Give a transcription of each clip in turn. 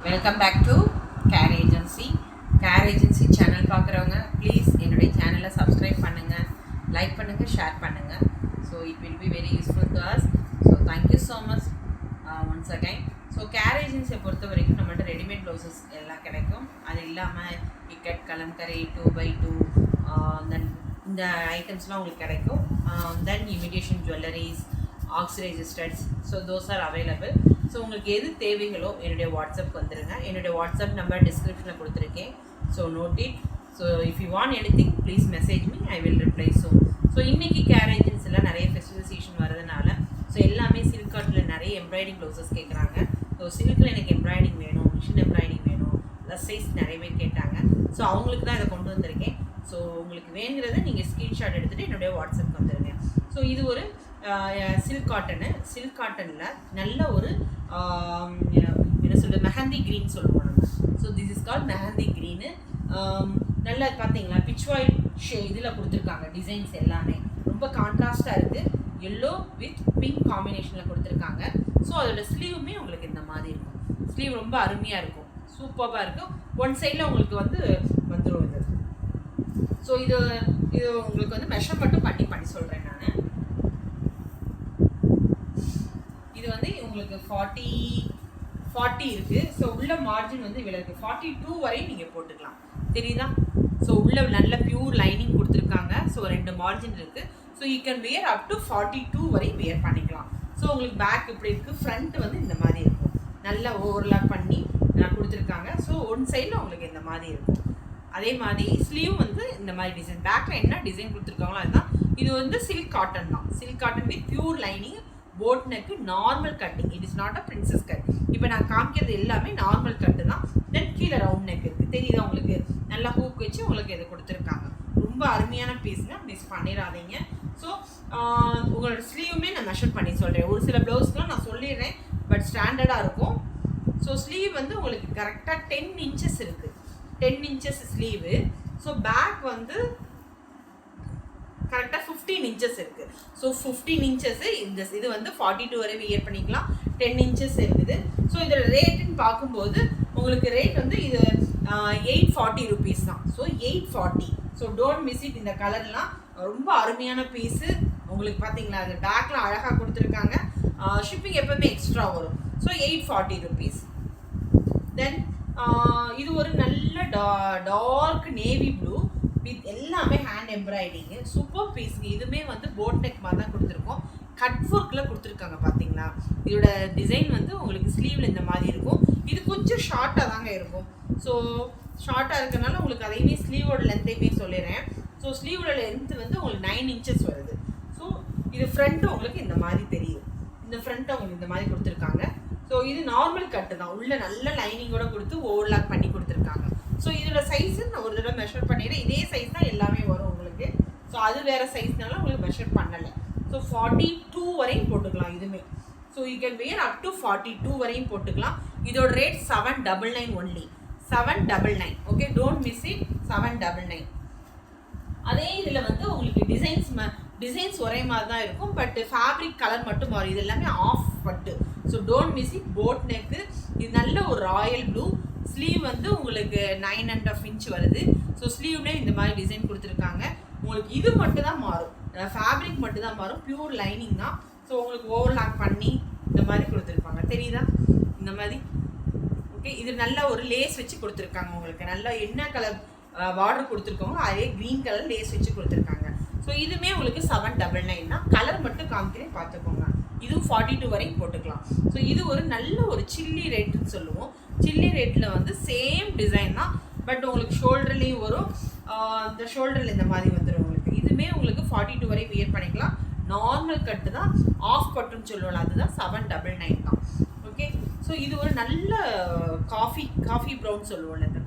Welcome back to care agency. Care agency channel பார்க்குறவங்க please என்னுடைய சேனலை சப்ஸ்கிரைப் பண்ணுங்கள், லைக் பண்ணுங்கள், ஷேர் பண்ணுங்கள். So it will be very useful to us. So thank you so much once again. So care ஏஜென்சியை பொறுத்த வரைக்கும் நம்மள்ட்ட ரெடிமேட் ப்ளவுசஸ் எல்லாம் கிடைக்கும். அது இல்லாமல் இக்கட், கலம்கரை, 2x2 தென் இந்த ஐட்டம்ஸ்லாம் உங்களுக்கு கிடைக்கும். Then imitation jewelleries, oxidise studs, so those are available. So உங்களுக்கு எது தேவைகளோ என்னுடைய வாட்ஸ்அப் வந்துடுங்க. என்னுடைய வாட்ஸ்அப் நம்பர் டிஸ்கிரிப்ஷனில் கொடுத்துருக்கேன். So note it. So if you want anything please message me, I will reply soon. So இன்றைக்கி கேர் ஏஜென்சியில் நிறைய ஃபெஸ்டிவல் சீசன் வரதுனால ஸோ எல்லாமே சில்க் காட்டில் நிறைய எம்ப்ராய்டிங் ப்ளவுசஸ் கேட்குறாங்க. ஸோ சில்கில் எனக்கு எம்ப்ராய்டிங் வேணும், மிஷின் எம்ப்ராய்டிங் வேணும், ப்ளஸ் சைஸ் நிறைய பேர் கேட்டாங்க. ஸோ அவங்களுக்கு தான் இதை கொண்டு வந்திருக்கேன். ஸோ உங்களுக்கு வேணுங்கிறத நீங்கள் ஸ்க்ரீன்ஷாட் எடுத்துகிட்டு என்னுடைய வாட்ஸ்அப் வந்துடுங்க. ஸோ இது ஒரு சில்க் காட்டனில் நல்ல ஒரு என்ன சொல்கிறது, மெஹந்தி க்ரீன் சொல்லுவோம் நம்ம. So this is called mehndi green. நல்லா பார்த்தீங்களா, பிச்வாயில் இதில் கொடுத்துருக்காங்க. டிசைன்ஸ் எல்லாமே ரொம்ப கான்ட்ராஸ்டாக இருக்குது. எல்லோ வித் பிங்க் காம்பினேஷனில் கொடுத்துருக்காங்க. ஸோ அதோட ஸ்லீவுமே உங்களுக்கு இந்த மாதிரி இருக்கும். ஸ்லீவ் ரொம்ப அருமையாக இருக்கும், சூப்பராக இருக்கும். ஒன் சைடில் உங்களுக்கு வந்துடும் இது. ஸோ இது உங்களுக்கு மெஷர் மட்டும் பண்ணி சொல்கிறேன் நான். இது உங்களுக்கு 40 இருக்குது. ஸோ உள்ள மார்ஜின் இவ்வளோ இருக்குது. 42 வரையும் நீங்கள் போட்டுக்கலாம், தெரியுதா? ஸோ உள்ள நல்ல பியூர் லைனிங் கொடுத்துருக்காங்க. ஸோ 2 மார்ஜின் இருக்குது. So you can wear up to 42 வரையும் வியர் பண்ணிக்கலாம். ஸோ உங்களுக்கு பேக் இப்படி இருக்குது, ஃப்ரண்ட் இந்த மாதிரி இருக்கும். நல்லா ஓவர்லாக் பண்ணி கொடுத்துருக்காங்க. ஸோ ஒன் சைடில் உங்களுக்கு இந்த மாதிரி இருக்கும். அதே மாதிரி ஸ்லீவ் இந்த மாதிரி டிசைன், பேக்கில் என்ன டிசைன் கொடுத்துருக்காங்களோ அதுதான். இது சில்க் காட்டன் தான். Silk cotton with pure lining, boat neck, normal cutting. It is not a princess cut. இப்போ நான் காமிக்கிறது எல்லாமே நார்மல் கட்டு தான். தென் கீழே ரவுண்ட் நெக் இருக்குது, தெரியுதா உங்களுக்கு? நல்லா ஹூக் வச்சு உங்களுக்கு இது கொடுத்துருக்காங்க. ரொம்ப அருமையான பீஸுங்க, மிஸ் பண்ணிடாதீங்க. ஸோ உங்களோட ஸ்லீவுமே நான் மெஷர் பண்ணி சொல்கிறேன். ஒரு சில ப்ளவுஸ்க்குலாம் நான் சொல்லிடுறேன், பட் ஸ்டாண்டர்டாக இருக்கும். ஸோ ஸ்லீவ் உங்களுக்கு கரெக்டாக 10 இன்ச்சஸ் இருக்குது. 10 இன்ச்சஸ் ஸ்லீவு. ஸோ பேக் கரெக்டாக 15 இன்ச்சஸ் இருக்குது. ஸோ 15 இன்ச்சஸ் இது 42 வரை வியர் பண்ணிக்கலாம். 10 இன்ச்சஸ் இருக்குது. ஸோ இதோட ரேட்டுன்னு பார்க்கும்போது உங்களுக்கு ரேட் இது 840 ருபீஸ் தான். So 840. So don't miss it. இந்த கலர்லாம் ரொம்ப அருமையான பீஸு. உங்களுக்கு பார்த்தீங்களா, அது பேக்கில் அழகாக கொடுத்துருக்காங்க. ஷிப்பிங் எப்போவுமே எக்ஸ்ட்ரா வரும். So 840 rupees. தென் இது ஒரு நல்ல டார்க் நேவி ப்ளூ வித் எல்லாமே ஹேண்ட் எம்ப்ராய்டிங்கு, சூப்பர் பீஸுங்க. இதுவுமே போட் நெக் மாதிரி தான் கொடுத்துருக்கோம். கட் ஒர்க்கில் கொடுத்துருக்காங்க, பார்த்தீங்களா? இதோட டிசைன் உங்களுக்கு ஸ்லீவில் இந்த மாதிரி இருக்கும். இது கொஞ்சம் ஷார்ட்டாக தாங்க இருக்கும். ஸோ ஷார்ட்டாக இருக்கனால உங்களுக்கு அதையுமே ஸ்லீவோட லென்த்தையுமே சொல்லிடுறேன். ஸோ ஸ்லீவோட லென்த் உங்களுக்கு 9 இன்ச்சஸ் வருது. ஸோ இது ஃப்ரண்ட்டு உங்களுக்கு இந்த மாதிரி தெரியும். இந்த ஃப்ரண்ட்டை உங்களுக்கு இந்த மாதிரி கொடுத்துருக்காங்க. ஸோ இது நார்மல் கட்டு தான். உள்ள நல்ல லைனிங்கோட கொடுத்து ஓவர்லாக் பண்ணி கொடுத்துருக்காங்க. ஸோ இதோட சைஸு நான் ஒரு தடவை மெஷர் பண்ணிடுறேன். இதே சைஸ் தான் எல்லாமே வரும் உங்களுக்கு. ஸோ அது வேறு சைஸ்னால உங்களுக்கு மெஷர் பண்ணலை. ஸோ 42 வரையும் போட்டுக்கலாம் இதுவுமே. So you can wear up to 42 வரையும் போட்டுக்கலாம். இதோட rate 799 only. 799. Okay, don't miss it. 799. அதே இதில் உங்களுக்கு டிசைன்ஸ் ஒரே மாதிரி தான் இருக்கும். பட் ஃபேப்ரிக் கலர் மட்டும் மாறும். இது எல்லாமே ஆஃப் பட்டு. So don't miss it. Boat neck. இது நல்ல ஒரு ராயல் ப்ளூ. ஸ்லீவ் உங்களுக்கு 9.5 இன்ச் வருது. ஸோ ஸ்லீவ்லேயே இந்த மாதிரி டிசைன் கொடுத்துருக்காங்க. உங்களுக்கு இது மட்டும் தான் மாறும், ஃபேப்ரிக் மட்டும் தான் மாறும். பியூர் லைனிங் தான். ஸோ உங்களுக்கு ஓவர்லாக் பண்ணி இந்த மாதிரி கொடுத்துருப்பாங்க, தெரியுதா? இந்த மாதிரி. ஓகே, இது நல்ல ஒரு லேஸ் வச்சு கொடுத்துருக்காங்க. உங்களுக்கு நல்லா என்ன கலர் பார்டர் கொடுத்துருக்காங்களோ அதே க்ரீன் கலர் லேஸ் வச்சு கொடுத்துருக்காங்க. ஸோ இதுவுமே உங்களுக்கு 799 தான். கலர் மட்டும் காமிக்கிறேன், பார்த்துக்கோங்க. இதுவும் 42 வரைக்கும் போட்டுக்கலாம். ஸோ இது ஒரு நல்ல ஒரு சில்லி ரேட்டுன்னு சொல்லுவோம். சில்லி ரேட்டில் சேம் டிசைன் தான். பட் உங்களுக்கு ஷோல்டர்லேயும் வரும். இந்த ஷோல்டரில் இந்த மாதிரி வந்துடும் உங்களுக்கு. இதுவுமே உங்களுக்கு 42 வரை வியர் பண்ணிக்கலாம். நார்மல் கட்டு தான், ஆஃப் கட்டுன்னு சொல்லுவோம், அதுதான் 799 தான். ஓகே, ஸோ இது ஒரு நல்ல காஃபி ப்ரௌன் சொல்லுவோம்ல, இந்த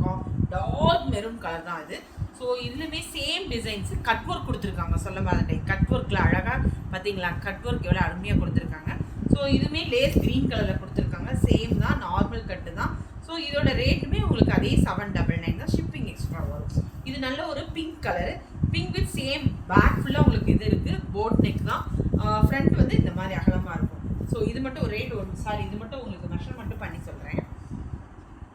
டார்க் மெரூன் கலர் தான் இது. ஸோ இதுலையுமே சேம் டிசைன்ஸு கட் ஒர்க் கொடுத்துருக்காங்க. சொல்ல மாதிரி கட் ஒர்க்கில் அழகாக பார்த்தீங்களா, கட் ஒர்க் எவ்வளோ அருமையாக கொடுத்துருக்காங்க. ஸோ இதுவுமே லேஸ் க்ரீன் கலரில் கொடுத்துருக்காங்க. சேம் தான், நார்மல் கட்டு தான். ஸோ இதோட ரேட்டுமே உங்களுக்கு அதே 799 தான். ஷிப்பிங் எக்ஸ்ட்ரா வரும். இது நல்ல ஒரு pink colour, pink with same back ஃபுல்லாக உங்களுக்கு இது இருக்குது. போட் நெக் தான். ஃப்ரண்ட் இந்த மாதிரி அகலமாக இருக்கும். ஸோ இது மட்டும் ரேட் இது மட்டும் உங்களுக்கு மெஷர் மட்டும் பண்ணி சொல்கிறேன்.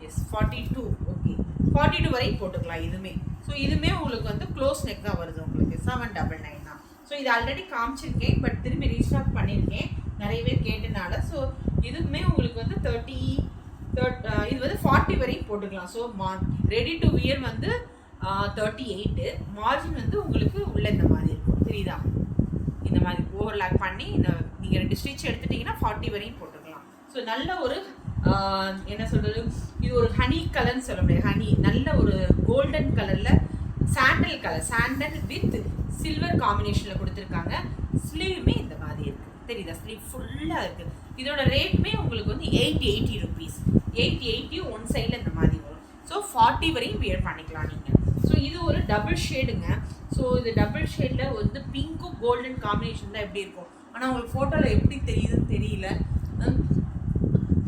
எஸ் 42 ஓகே 42 வரை போட்டுக்கலாம் இதுவுமே. ஸோ இதுவுமே உங்களுக்கு வந்து க்ளோஸ் நெக் தான் வருது உங்களுக்கு 799 தான். ஸோ இது ஆல்ரெடி காமிச்சிருக்கேன், பட் திரும்பி ரீஸ்டாக் பண்ணியிருக்கேன் நிறைய பேர் கேட்டனால. ஸோ இதுவுமே உங்களுக்கு வந்து இது வந்து 40 வரையும் போட்டுக்கலாம். ஸோ ரெடி டு வியர் வந்து 38, மார்ஜின் வந்து உங்களுக்கு உள்ள இந்த மாதிரி இருக்கும் தெரியுதா, இந்த மாதிரி ஓவர்லாக் பண்ணி நீங்கள் 2 ஸ்டிச் எடுத்துட்டிங்கன்னா 40 வரையும் போட்டுக்கலாம். ஸோ நல்ல ஒரு என்ன சொல்கிறது, இது ஒரு ஹனி கலர்னு சொல்ல முடியாது, ஹனி நல்ல ஒரு கோல்டன் கலரில் சாண்டல் வித் சில்வர் காம்பினேஷனில் கொடுத்துருக்காங்க. ஸ்லீவுமே இந்த மாதிரி இருக்குது தெரியுதா, ஸ்லீவ் ஃபுல்லாக இருக்குது. இதோட ரேட்டுமே உங்களுக்கு வந்து 880 rupees, 880 ஒன் சைடில் இந்த மாதிரி வரும். ஸோ 40 வரையும் வியர் பண்ணிக்கலாம் நீங்கள். ஸோ இது ஒரு டபுள் ஷேடுங்க. ஸோ இது டபுள் ஷேடில் வந்து பிங்க்கும் கோல்டன் காம்பினேஷன் தான் எப்படி இருக்கும், ஆனால் உங்களுக்கு ஃபோட்டோவில் எப்படி தெரியுதுன்னு தெரியல.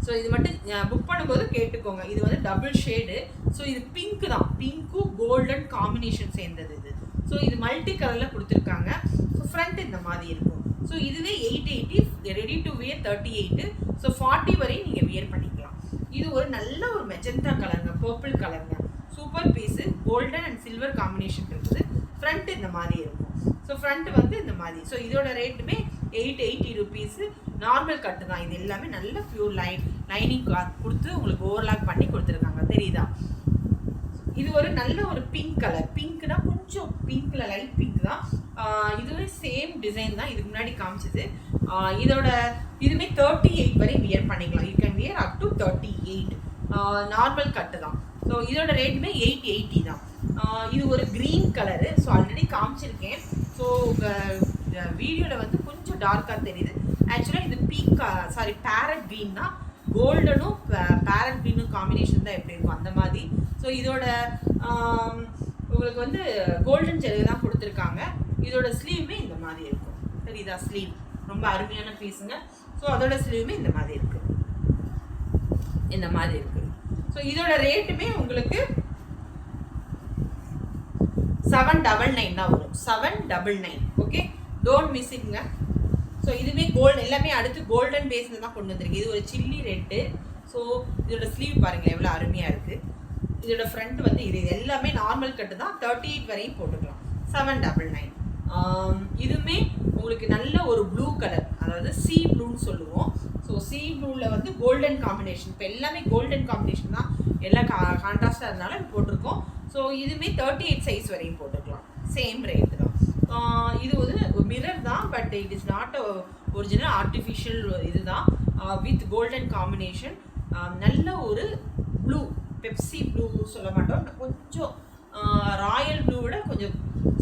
ஸோ இது மட்டும் புக் பண்ணும்போது கேட்டுக்கோங்க. இது வந்து டபுள் ஷேடு. ஸோ இது பிங்க் தான், பிங்க்கும் கோல்டன் காம்பினேஷன் சேர்ந்தது இது. ஸோ இது மல்டி கலரில் கொடுத்துருக்காங்க. ஸோ ஃப்ரண்ட் இந்த மாதிரி இருக்கும். ஸோ இதுவே 880, ரெடி டு வியர் 38. ஸோ 40 வரையும் நீங்கள் வியர் பண்ணிக்கலாம். இது ஒரு நல்ல ஒரு மெஜந்தா கலருங்க, பர்பிள் கலருங்க, super piece, golden and silver combination இருக்குது. ஃப்ரண்ட் இந்த மாதிரி இருக்கும். ஸோ ஃப்ரண்ட் வந்து இந்த மாதிரி. ஸோ இதோட ரேட்டுமே 880 rupees. நார்மல் கட்டு தான். இது எல்லாமே நல்ல பியூர் லைனிங் கிளாத் கொடுத்து உங்களுக்கு ஓவர்லாக் பண்ணி கொடுத்துருக்காங்க தெரியுதா. இது ஒரு நல்ல ஒரு பிங்க் கலர், பிங்க்னா கொஞ்சம் பிங்க்கில் லைட் பிங்க் தான். இதுவே சேம் டிசைன் தான் இதுக்கு முன்னாடி காமிச்சது. இதுவுமே 38 வரை வியர் பண்ணிக்கலாம். You can wear up to 38. Normal கட்டு தான். ஸோ இதோட ரேட்டுமே 880 தான். இது ஒரு க்ரீன் கலரு. ஸோ ஆல்ரெடி காமிச்சிருக்கேன். ஸோ வீடியோவில் வந்து கொஞ்சம் டார்க்காக தெரியுது. ஆக்சுவலாக இது பேரட் க்ரீன் தான். கோல்டனும் பேரட் க்ரீனும் காம்பினேஷன் தான் எப்படி இருக்கும் அந்த மாதிரி. ஸோ இதோட உங்களுக்கு வந்து கோல்டன் ஜெரி தான் கொடுத்துருக்காங்க. இதோட ஸ்லீவுமே இந்த மாதிரி இருக்கும் தெரியுதா, ஸ்லீவ் ரொம்ப அருமையான பீஸுங்க. ஸோ அதோட ஸ்லீவுமே இந்த மாதிரி இருக்குது, இந்த மாதிரி இருக்குது. ஸோ இதோட ரேட்டுமே உங்களுக்கு 799 தான் வரும், 799. Okay, don't மிஸ்ஸிங்க. ஸோ இதுவே எல்லாமே அடுத்து கோல்டன் பேஸில் தான் கொண்டு வந்திருக்கு. இது ஒரு சில்லி ரெட்டு. ஸோ இதோட ஸ்லீவ் பாருங்கள் எவ்வளோ அருமையாக இருக்குது. இதோட ஃப்ரண்ட் வந்து இது எல்லாமே நார்மல் கட்டு தான். 38 வரையும் போட்டுக்கலாம். 799. இதுவுமே உங்களுக்கு நல்ல ஒரு ப்ளூ கலர், அதாவது சி ப்ளூன்னு சொல்லுவோம். ஸோ சி ப்ளூவில் வந்து கோல்டன் காம்பினேஷன். இப்போ எல்லாமே கோல்டன் காம்பினேஷன் தான், எல்லாம் கான்ட்ராஸ்டாக இருந்தாலும் போட்டிருக்கோம். ஸோ இதுவுமே 38 சைஸ் வரையும் போட்டுக்கலாம். சேம் ரேட்டு தான். இது வந்து மிரர் தான், but it is not original, artificial இதுதான் வித் கோல்டன் காம்பினேஷன். நல்ல ஒரு ப்ளூ, பெப்சி ப்ளூ சொல்ல மாட்டோம், கொஞ்சம் ராயல் ப்ளூவோட கொஞ்சம்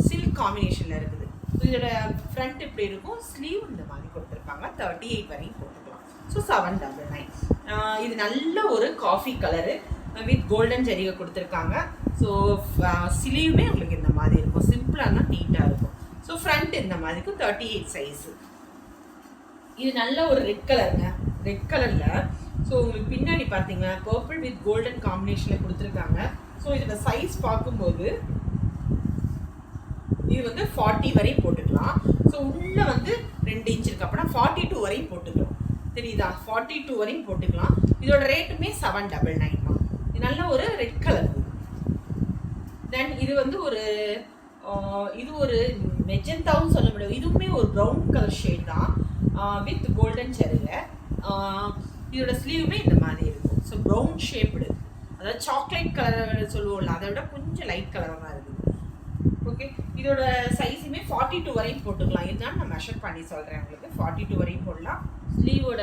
சில்க் காம்பினேஷனில் இருக்குது. ஸோ இதோட ஃப்ரண்ட் இப்படி இருக்கும், ஸ்லீவ் இந்த மாதிரி கொடுத்துருக்காங்க. 38 வரையும் போட்டுக்கலாம். ஸோ 799. இது நல்ல ஒரு காஃபி கலரு வித் கோல்டன் ஜெரிகை கொடுத்துருக்காங்க. ஸோ ஸ்லீவுமே உங்களுக்கு இந்த மாதிரி இருக்கும், சிம்பிளாக தான் நீட்டாக இருக்கும். ஸோ ஃப்ரண்ட் இந்த மாதிரி இருக்கும், 38 சைஸு. இது நல்ல ஒரு ரெட் கலருங்க, ரெட் கலரில். ஸோ உங்களுக்கு பின்னாடி பார்த்தீங்கன்னா பர்பிள் வித் கோல்டன் காம்பினேஷனில் கொடுத்துருக்காங்க. ஸோ இதோட சைஸ் பார்க்கும்போது இது வந்து 40 வரையும் போட்டுக்கலாம். ஸோ உள்ளே வந்து 2 இன்ச் இருக்கு, அப்படின்னா 42 வரையும் போட்டுக்கலாம் தெரியுதா, 42 வரையும் போட்டுக்கலாம். இதோட ரேட்டுமே 799 தான். இது நல்ல ஒரு ரெட் கலர். தென் இது வந்து இது ஒரு மெஜந்தாவும் சொல்ல முடியாது, இதுவுமே ஒரு ப்ரௌன் கலர் ஷேட் தான் வித் கோல்டன் ஜெரிகை. இதோட ஸ்லீவுமே இந்த மாதிரி இருக்கும். ஸோ ப்ரௌன் ஷேப்டு, அதாவது சாக்லேட் கலர் சொல்லுவோம்ல, அதை விட கொஞ்சம் லைட் கலராக தான் இருக்குது. ஓகே, இதோட சைஸுமே 42 வரையும் போட்டுக்கலாம். இதுதான் நான் மெஷர் பண்ணி சொல்கிறேன் உங்களுக்கு. 42 வரையும் போடலாம். ஸ்லீவோட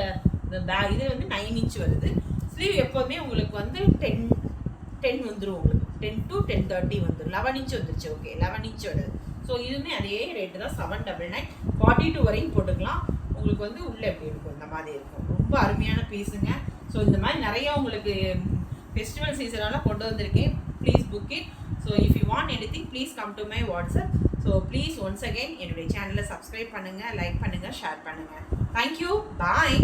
இது வந்து 9 இன்ச் வருது. ஸ்லீவ் எப்போவுமே உங்களுக்கு வந்து 10 வந்துடும், உங்களுக்கு 10 to 10:30 வந்துடும். 11 இன்ச் வந்துருச்சு. ஓகே, 11 இன்ச் வருது. ஸோ இதுவுமே அதே ரேட்டு தான், 799. 42 வரையும் போட்டுக்கலாம். உங்களுக்கு வந்து உள்ளே எப்படி இருக்கும், இந்த மாதிரி இருக்கும். ரொம்ப அருமையான பீஸுங்க. ஸோ இந்த மாதிரி நிறையா உங்களுக்கு ஃபெஸ்டிவல் சீசனெல்லாம் கொண்டு வந்திருக்கேன். Please book it. So if you want anything please come to my WhatsApp. So please once again என்னுடைய சேனலை சப்ஸ்கிரைப் பண்ணுங்கள், லைக் பண்ணுங்கள், ஷேர் பண்ணுங்கள். தேங்க்யூ, பாய்.